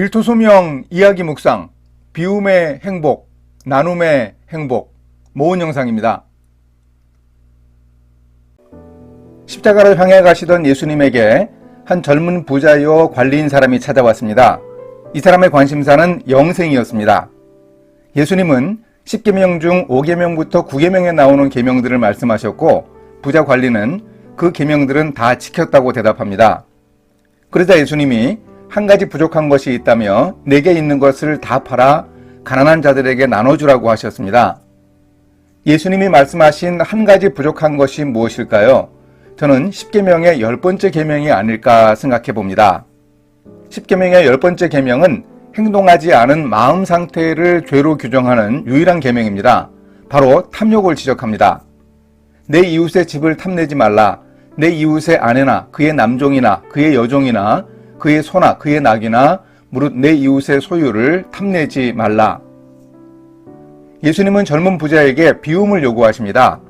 일토소명 이야기 묵상, 비움의 행복, 나눔의 행복, 모은 영상입니다. 십자가를 향해 가시던 예수님에게 한 젊은 부자요 관리인 사람이 찾아왔습니다. 이 사람의 관심사는 영생이었습니다. 예수님은 10계명 중 5계명부터 9계명에 나오는 계명들을 말씀하셨고, 부자 관리는 그 계명들은 다 지켰다고 대답합니다. 그러자 예수님이 한 가지 부족한 것이 있다며 내게 있는 것을 다 팔아 가난한 자들에게 나눠주라고 하셨습니다. 예수님이 말씀하신 한 가지 부족한 것이 무엇일까요? 저는 10계명의 10번째 계명이 아닐까 생각해 봅니다. 10계명의 10번째 계명은 행동하지 않은 마음 상태를 죄로 규정하는 유일한 계명입니다. 바로 탐욕을 지적합니다. 내 이웃의 집을 탐내지 말라. 내 이웃의 아내나 그의 남종이나 그의 여종이나 그의 소나 그의 낙이나 무릇 내 이웃의 소유를 탐내지 말라. 예수님은 젊은 부자에게 비움을 요구하십니다.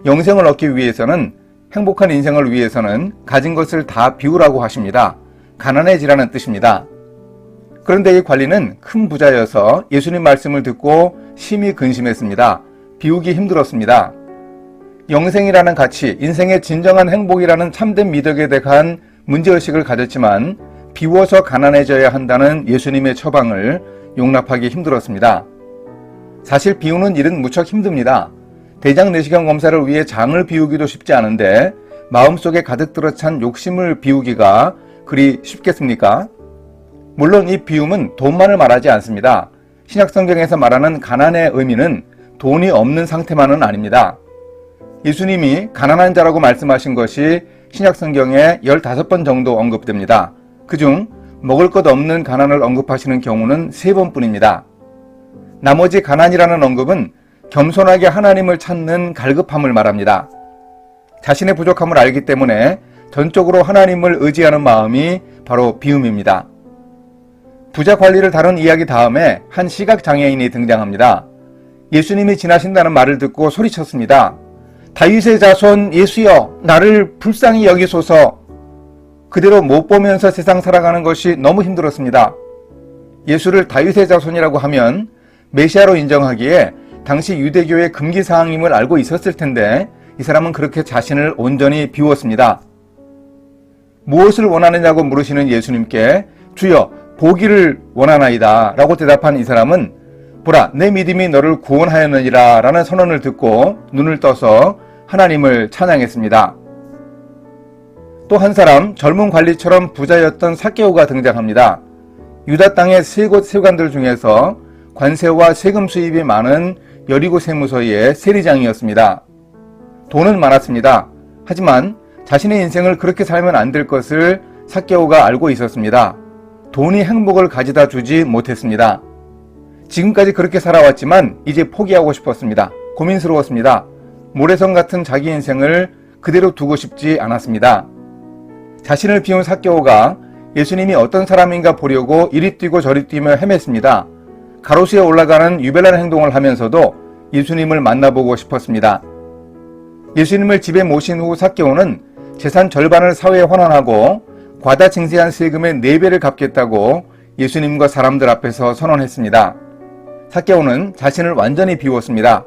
영생을 얻기 위해서는, 행복한 인생을 위해서는 가진 것을 다 비우라고 하십니다. 가난해지라는 뜻입니다. 그런데 이 관리는 큰 부자여서 예수님 말씀을 듣고 심히 근심했습니다. 비우기 힘들었습니다. 영생이라는 가치, 인생의 진정한 행복이라는 참된 미덕에 대한 문제의식을 가졌지만 비워서 가난해져야 한다는 예수님의 처방을 용납하기 힘들었습니다. 사실 비우는 일은 무척 힘듭니다. 대장 내시경 검사를 위해 장을 비우기도 쉽지 않은데 마음속에 가득 들어찬 욕심을 비우기가 그리 쉽겠습니까? 물론 이 비움은 돈만을 말하지 않습니다. 신약성경에서 말하는 가난의 의미는 돈이 없는 상태만은 아닙니다. 예수님이 가난한 자라고 말씀하신 것이 신약성경에 15번 정도 언급됩니다. 그중 먹을 것 없는 가난을 언급하시는 경우는 3번뿐입니다. 나머지 가난이라는 언급은 겸손하게 하나님을 찾는 갈급함을 말합니다. 자신의 부족함을 알기 때문에 전적으로 하나님을 의지하는 마음이 바로 비움입니다. 부자 관리를 다룬 이야기 다음에 한 시각장애인이 등장합니다. 예수님이 지나신다는 말을 듣고 소리쳤습니다. 다윗의 자손 예수여, 나를 불쌍히 여기소서. 그대로 못 보면서 세상 살아가는 것이 너무 힘들었습니다. 예수를 다윗의 자손이라고 하면 메시아로 인정하기에 당시 유대교의 금기사항임을 알고 있었을 텐데 이 사람은 그렇게 자신을 온전히 비웠습니다. 무엇을 원하느냐고 물으시는 예수님께 주여 보기를 원하나이다 라고 대답한 이 사람은 보라 내 믿음이 너를 구원하였느니라 라는 선언을 듣고 눈을 떠서 하나님을 찬양했습니다. 또 한 사람, 젊은 관리처럼 부자였던 삭개오가 등장합니다. 유다 땅의 세 곳 세관들 중에서 관세와 세금 수입이 많은 여리고 세무서의 세리장이었습니다. 돈은 많았습니다. 하지만 자신의 인생을 그렇게 살면 안 될 것을 삭개오가 알고 있었습니다. 돈이 행복을 가져다 주지 못했습니다. 지금까지 그렇게 살아왔지만 이제 포기하고 싶었습니다. 고민스러웠습니다. 모래성 같은 자기 인생을 그대로 두고 싶지 않았습니다. 자신을 비운 삭개오가 예수님이 어떤 사람인가 보려고 이리 뛰고 저리 뛰며 헤맸습니다. 가로수에 올라가는 유별난 행동을 하면서도 예수님을 만나보고 싶었습니다. 예수님을 집에 모신 후 삭개오는 재산 절반을 사회에 환원하고 과다 징세한 세금의 4배를 갚겠다고 예수님과 사람들 앞에서 선언했습니다. 삭개오는 자신을 완전히 비웠습니다.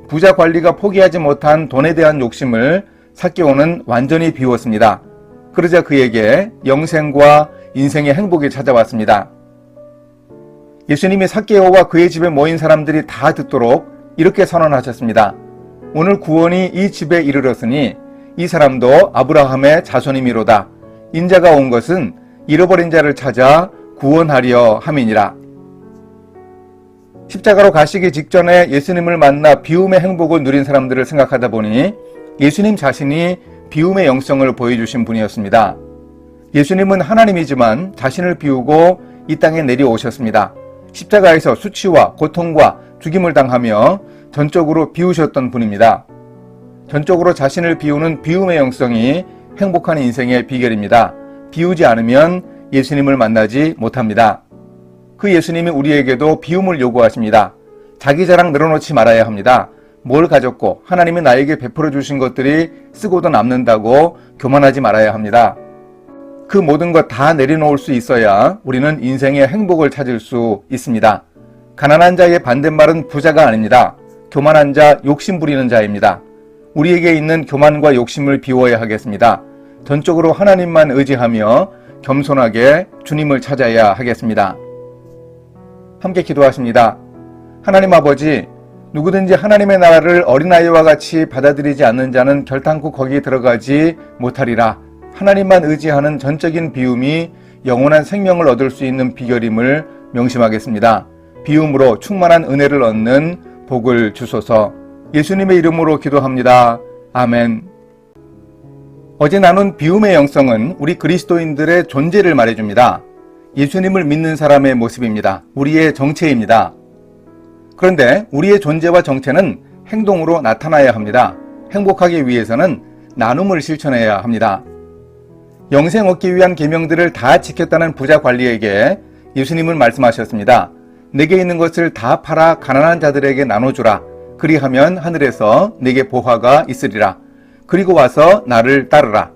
부자 관리가 포기하지 못한 돈에 대한 욕심을 삭개오는 완전히 비웠습니다. 그러자 그에게 영생과 인생의 행복이 찾아왔습니다. 예수님이 삭개오와 그의 집에 모인 사람들이 다 듣도록 이렇게 선언하셨습니다. 오늘 구원이 이 집에 이르렀으니 이 사람도 아브라함의 자손이미로다. 인자가 온 것은 잃어버린 자를 찾아 구원하려 함이니라. 십자가로 가시기 직전에 예수님을 만나 비움의 행복을 누린 사람들을 생각하다 보니 예수님 자신이 비움의 영성을 보여주신 분이었습니다. 예수님은 하나님이지만 자신을 비우고 이 땅에 내려오셨습니다. 십자가에서 수치와 고통과 죽임을 당하며 전적으로 비우셨던 분입니다. 전적으로 자신을 비우는 비움의 영성이 행복한 인생의 비결입니다. 비우지 않으면 예수님을 만나지 못합니다. 그 예수님이 우리에게도 비움을 요구하십니다. 자기 자랑 늘어놓지 말아야 합니다. 뭘 가졌고 하나님이 나에게 베풀어 주신 것들이 쓰고도 남는다고 교만하지 말아야 합니다. 그 모든 것 다 내려놓을 수 있어야 우리는 인생의 행복을 찾을 수 있습니다. 가난한 자의 반대말은 부자가 아닙니다. 교만한 자, 욕심 부리는 자입니다. 우리에게 있는 교만과 욕심을 비워야 하겠습니다. 전적으로 하나님만 의지하며 겸손하게 주님을 찾아야 하겠습니다. 함께 기도하십니다. 하나님 아버지, 누구든지 하나님의 나라를 어린아이와 같이 받아들이지 않는 자는 결단코 거기에 들어가지 못하리라. 하나님만 의지하는 전적인 비움이 영원한 생명을 얻을 수 있는 비결임을 명심하겠습니다. 비움으로 충만한 은혜를 얻는 복을 주소서. 예수님의 이름으로 기도합니다. 아멘. 어제 나눈 비움의 영성은 우리 그리스도인들의 존재를 말해줍니다. 예수님을 믿는 사람의 모습입니다. 우리의 정체입니다. 그런데 우리의 존재와 정체는 행동으로 나타나야 합니다. 행복하기 위해서는 나눔을 실천해야 합니다. 영생 얻기 위한 계명들을 다 지켰다는 부자 관리에게 예수님은 말씀하셨습니다. 내게 있는 것을 다 팔아 가난한 자들에게 나눠주라. 그리하면 하늘에서 내게 보화가 있으리라. 그리고 와서 나를 따르라.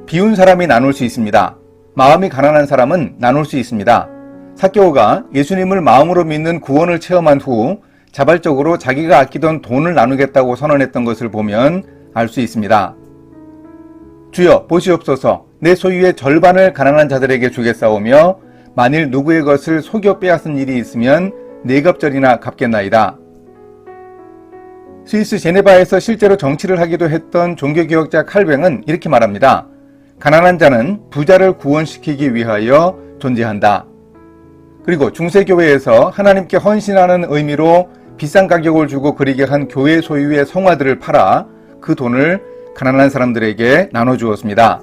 비운 사람이 나눌 수 있습니다. 마음이 가난한 사람은 나눌 수 있습니다. 삭개오가 예수님을 마음으로 믿는 구원을 체험한 후 자발적으로 자기가 아끼던 돈을 나누겠다고 선언했던 것을 보면 알 수 있습니다. 주여 보시옵소서. 내 소유의 절반을 가난한 자들에게 주겠사오며 만일 누구의 것을 속여 빼앗은 일이 있으면 4갑절이나 갚겠나이다. 스위스 제네바에서 실제로 정치를 하기도 했던 종교개혁자 칼뱅은 이렇게 말합니다. 가난한 자는 부자를 구원시키기 위하여 존재한다. 그리고 중세교회에서 하나님께 헌신하는 의미로 비싼 가격을 주고 그리게 한 교회 소유의 성화들을 팔아 그 돈을 가난한 사람들에게 나눠주었습니다.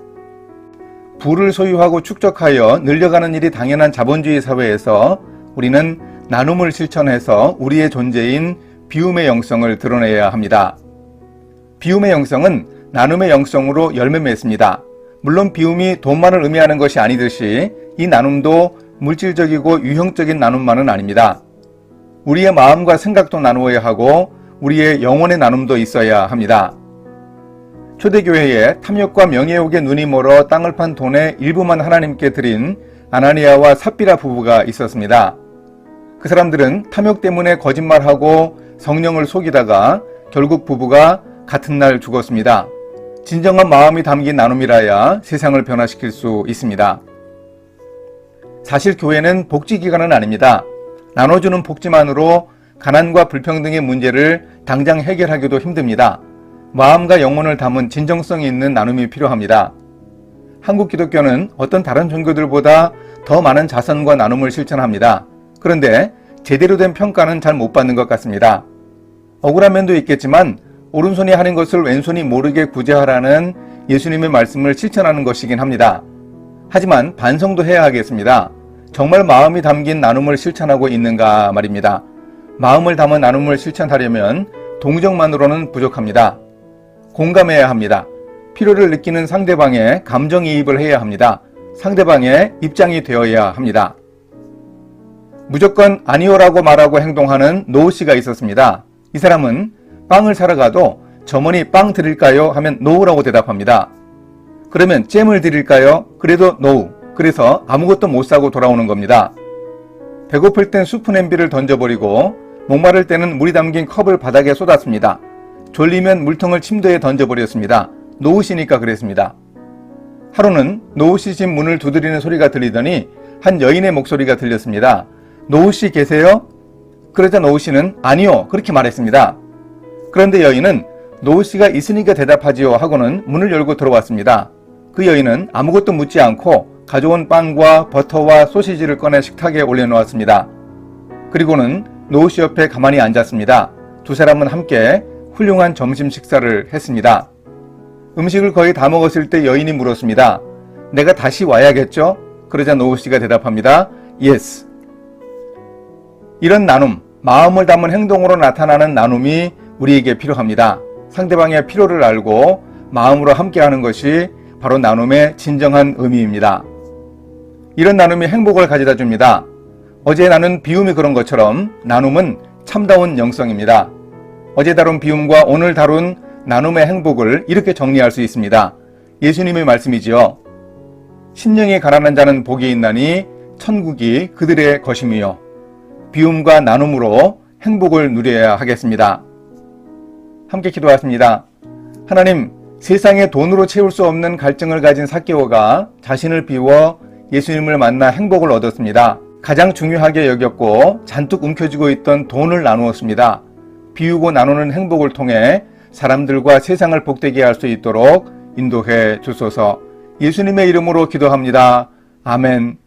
부를 소유하고 축적하여 늘려가는 일이 당연한 자본주의 사회에서 우리는 나눔을 실천해서 우리의 존재인 비움의 영성을 드러내야 합니다. 비움의 영성은 나눔의 영성으로 열매 맺습니다. 물론 비움이 돈만을 의미하는 것이 아니듯이 이 나눔도 물질적이고 유형적인 나눔만은 아닙니다. 우리의 마음과 생각도 나누어야 하고 우리의 영혼의 나눔도 있어야 합니다. 초대교회에 탐욕과 명예욕에 눈이 멀어 땅을 판 돈의 일부만 하나님께 드린 아나니아와 삽비라 부부가 있었습니다. 그 사람들은 탐욕 때문에 거짓말하고 성령을 속이다가 결국 부부가 같은 날 죽었습니다. 진정한 마음이 담긴 나눔이라야 세상을 변화시킬 수 있습니다. 사실 교회는 복지기관은 아닙니다. 나눠주는 복지만으로 가난과 불평등의 문제를 당장 해결하기도 힘듭니다. 마음과 영혼을 담은 진정성이 있는 나눔이 필요합니다. 한국 기독교는 어떤 다른 종교들보다 더 많은 자선과 나눔을 실천합니다. 그런데 제대로 된 평가는 잘 못 받는 것 같습니다. 억울한 면도 있겠지만 오른손이 하는 것을 왼손이 모르게 구제하라는 예수님의 말씀을 실천하는 것이긴 합니다. 하지만 반성도 해야 하겠습니다. 정말 마음이 담긴 나눔을 실천하고 있는가 말입니다. 마음을 담은 나눔을 실천하려면 동정만으로는 부족합니다. 공감해야 합니다. 필요를 느끼는 상대방의 감정이입을 해야 합니다. 상대방의 입장이 되어야 합니다. 무조건 아니오라고 말하고 행동하는 노우 씨가 있었습니다. 이 사람은 빵을 사러 가도 점원이 빵 드릴까요? 하면 노우라고 대답합니다. 그러면 잼을 드릴까요? 그래도 노우. 그래서 아무것도 못 사고 돌아오는 겁니다. 배고플 땐 수프 냄비를 던져버리고 목마를 때는 물이 담긴 컵을 바닥에 쏟았습니다. 졸리면 물통을 침대에 던져버렸습니다. 노우 씨니까 그랬습니다. 하루는 노우 씨 집 문을 두드리는 소리가 들리더니 한 여인의 목소리가 들렸습니다. 노우 씨 계세요? 그러자 노우 씨는 아니요 그렇게 말했습니다. 그런데 여인은 노우 씨가 있으니까 대답하지요 하고는 문을 열고 들어왔습니다. 그 여인은 아무것도 묻지 않고 가져온 빵과 버터와 소시지를 꺼내 식탁에 올려놓았습니다. 그리고는 노우 씨 옆에 가만히 앉았습니다. 두 사람은 함께 훌륭한 점심 식사를 했습니다. 음식을 거의 다 먹었을 때 여인이 물었습니다. 내가 다시 와야겠죠? 그러자 노우 씨가 대답합니다. Yes. 이런 나눔, 마음을 담은 행동으로 나타나는 나눔이 우리에게 필요합니다. 상대방의 필요를 알고 마음으로 함께하는 것이 바로 나눔의 진정한 의미입니다. 이런 나눔이 행복을 가져다 줍니다. 어제 나눈 비움이 그런 것처럼 나눔은 참다운 영성입니다. 어제 다룬 비움과 오늘 다룬 나눔의 행복을 이렇게 정리할 수 있습니다. 예수님의 말씀이지요. 심령이 가난한 자는 복이 있나니 천국이 그들의 것임이요. 비움과 나눔으로 행복을 누려야 하겠습니다. 함께 기도하겠습니다. 하나님, 세상에 돈으로 채울 수 없는 갈증을 가진 삭개오가 자신을 비워 예수님을 만나 행복을 얻었습니다. 가장 중요하게 여겼고 잔뜩 움켜쥐고 있던 돈을 나누었습니다. 비우고 나누는 행복을 통해 사람들과 세상을 복되게 할 수 있도록 인도해 주소서. 예수님의 이름으로 기도합니다. 아멘.